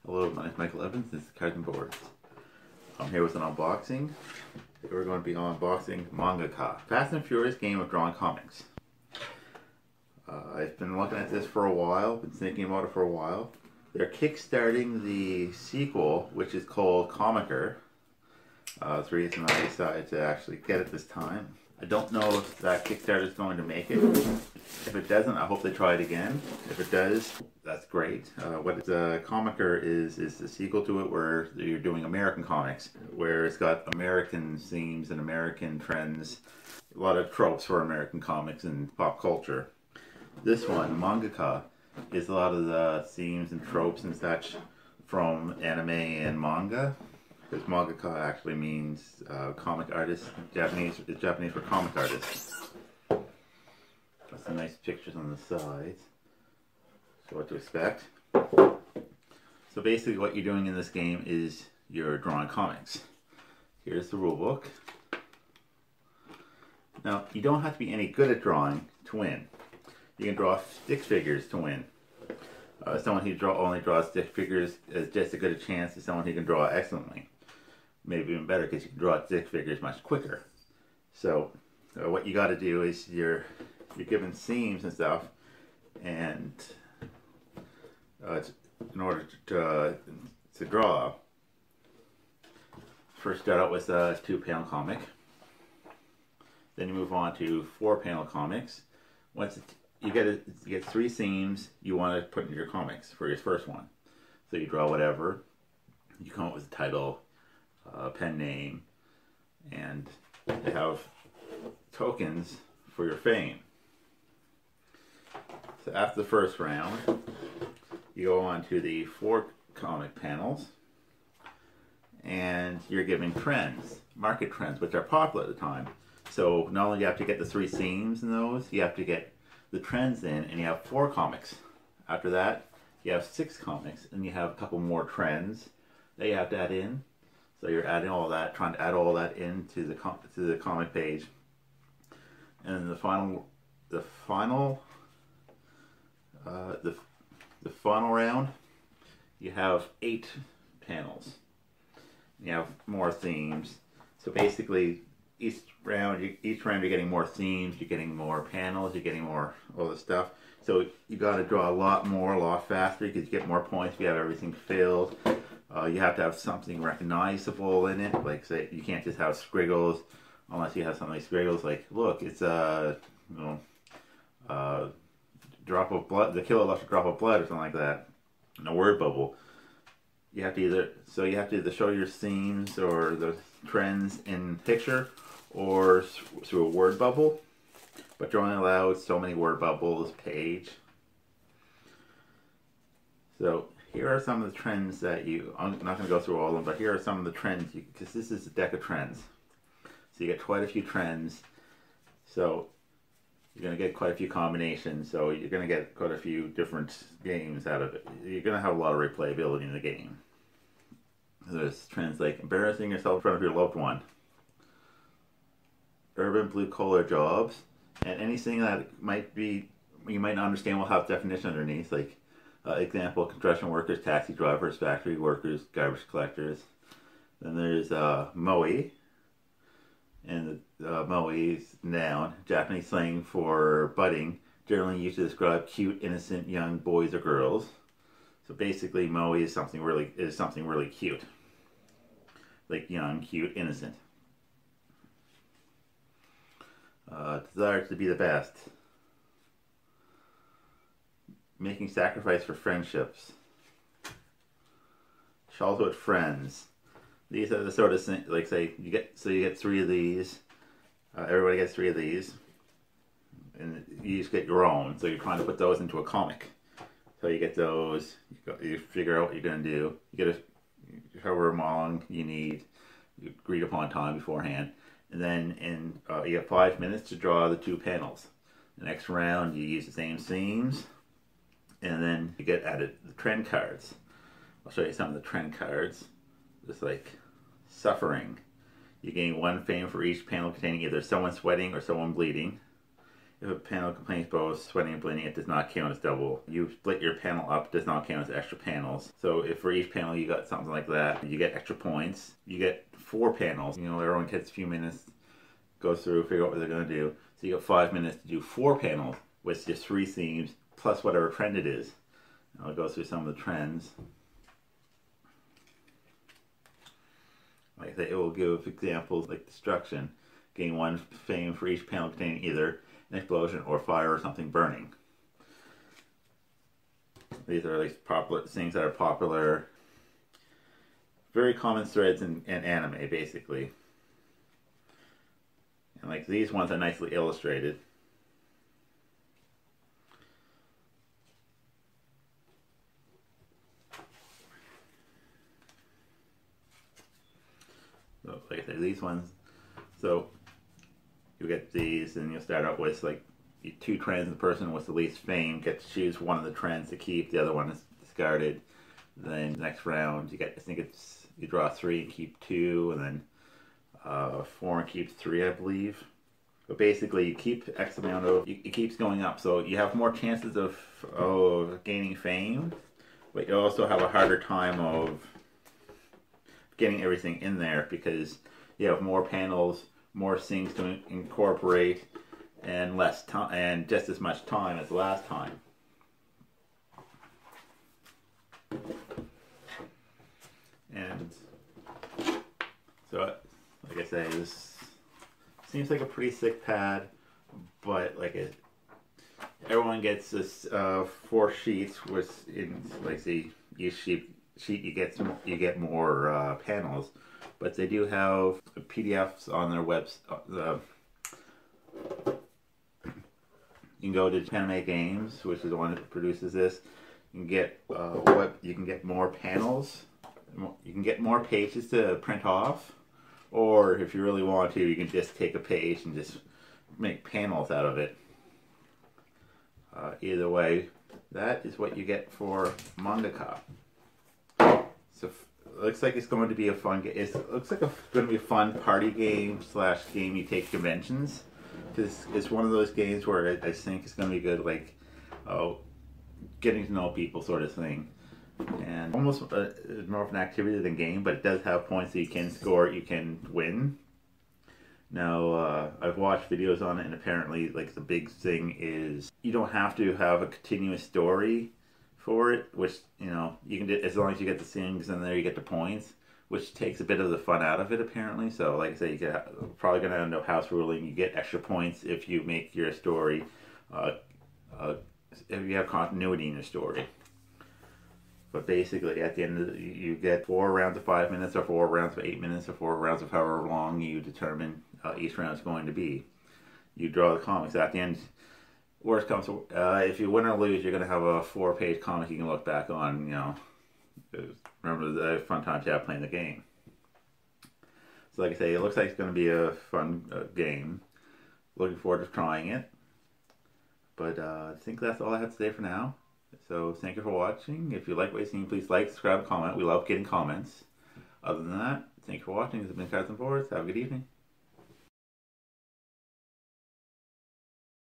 Hello, my name is Michael Evans. This is Cards and Boards. I'm here with an unboxing. We're going to be unboxing Mangaka, Fast and Furious game of drawing comics. I've been looking at this for a while, been thinking about it for a while. They're kickstarting the sequel, which is called Comicer. That's the reason I decided to actually get it this time. I don't know if that Kickstarter is going to make it. If it doesn't, I hope they try it again. If it does, that's great. Comicer is the sequel to it, where you're doing American comics, where it's got American themes and American trends, a lot of tropes for American comics and pop culture. This one, Mangaka, is a lot of the themes and tropes and such from anime and manga. Because mangaka actually means comic artist. Japanese for comic artist. Got some nice pictures on the sides. So what to expect. So basically what you're doing in this game is you're drawing comics. Here's the rule book. Now, you don't have to be any good at drawing to win. You can draw stick figures to win. Someone who only draws stick figures has just as good a chance as someone who can draw excellently. Maybe even better, because you can draw stick figures much quicker. So what you got to do is you're given seams and stuff, and in order to draw, first start out with a 2-panel comic. Then you move on to 4-panel comics. Once you get 3 seams you want to put in your comics for your first one. So you draw whatever. You come up with a title, pen name, and they have tokens for your fame. So after the first round, you go on to the 4 comic panels, and you're given trends, market trends, which are popular at the time. So not only do you have to get the 3 seams in those, you have to get the trends in, and you have 4 comics. After that, you have 6 comics, and you have a couple more trends that you have to add in. So you're adding all that, trying to add all that into the comic page, and then the final round, you have 8 panels. You have more themes. So basically, each round you're getting more themes, you're getting more panels, you're getting more all this stuff. So you got to draw a lot faster, because you get more points if you have everything filled. You have to have something recognizable in it, like say you can't just have squiggles unless you have something like squiggles. Like, look, it's a drop of blood. The killer left a drop of blood or something like that. A word bubble. You have to either show your themes or the trends in picture or through a word bubble. But you're only allowed so many word bubbles page. So here are some of the trends that I'm not going to go through all of them, but here are some of the trends, because this is a deck of trends. So you get quite a few trends. So you're going to get quite a few combinations. So you're going to get quite a few different games out of it. You're going to have a lot of replayability in the game. There's trends like embarrassing yourself in front of your loved one, urban blue-collar jobs, and anything that you might not understand will have definition underneath, like example, construction workers, taxi drivers, factory workers, garbage collectors. Then there's moe, and moe is noun, Japanese slang for budding, generally used to describe cute, innocent young boys or girls. So basically, moe is something really cute, like young, cute, innocent. Desire to be the best. Making sacrifice for friendships. Childhood friends. These are the sort of things, like say you get 3 of these. Everybody gets 3 of these, and you just get your own. So you're trying to put those into a comic. So you get those. You figure out what you're gonna do. You get however long you need. You agreed upon time beforehand, and then you have 5 minutes to draw the 2 panels. The next round you use the same themes. And then you get added the trend cards. I'll show you some of the trend cards. Just like suffering. You gain 1 fame for each panel containing either someone sweating or someone bleeding. If a panel contains both sweating and bleeding, it does not count as double. You split your panel up, does not count as extra panels. So if for each panel you got something like that, you get extra points. You get 4 panels. You know, everyone gets a few minutes, goes through, figure out what they're going to do. So you got 5 minutes to do 4 panels with just 3 themes, plus whatever trend it is. I'll go through some of the trends. Like I say, it will give examples like destruction. Gain 1 fame for each panel containing either an explosion or fire or something burning. These are like popular things that are popular, very common threads in anime, basically. And like these ones are nicely illustrated. So like I say, these ones, so you get these and you'll start out with like 2 trends. The person with the least fame gets to choose one of the trends to keep, the other one is discarded. Then the next round you get, I think it's, you draw 3 and keep 2, and then 4 and keep 3, I believe. But basically you keep X amount of, it keeps going up, so you have more chances of gaining fame, but you also have a harder time of getting everything in there because you have more panels, more things to incorporate, and less time, and just as much time as last time. And so, like I say, this seems like a pretty sick pad, but like everyone gets this 4 sheets with, in like the each sheet you get more panels, but they do have PDFs on their website. You can go to Anime Games, which is the one that produces this. You can get you can get more panels. You can get more pages to print off, or if you really want to, you can just take a page and just make panels out of it. Either way, that is what you get for Mangaka. So it looks like it's going to be a fun game. It looks like it's going to be a fun party game / game you take conventions. Because it's one of those games where I think it's going to be good, like, getting to know people sort of thing. And almost more of an activity than game, but it does have points that you can score, you can win. Now, I've watched videos on it, and apparently, like, the big thing is you don't have to have a continuous story for it, which, you know, you can do as long as you get the things, and there you get the points, which takes a bit of the fun out of it, apparently. So, like I say, you're probably going to end up house ruling. You get extra points if you make your story, if you have continuity in your story. But basically, at the end of you get 4 rounds of 5 minutes, or 4 rounds of 8 minutes, or 4 rounds of however long you determine each round is going to be. You draw the comics. At the end, worst comes to, if you win or lose, you're going to have a 4-page comic you can look back on, you know. Remember the fun times you have playing the game. So like I say, it looks like it's going to be a fun game. Looking forward to trying it. But I think that's all I have to say for now. So thank you for watching. If you like what you've seen, please like, subscribe, comment. We love getting comments. Other than that, thank you for watching. This has been Cards and Boards. Have a good evening.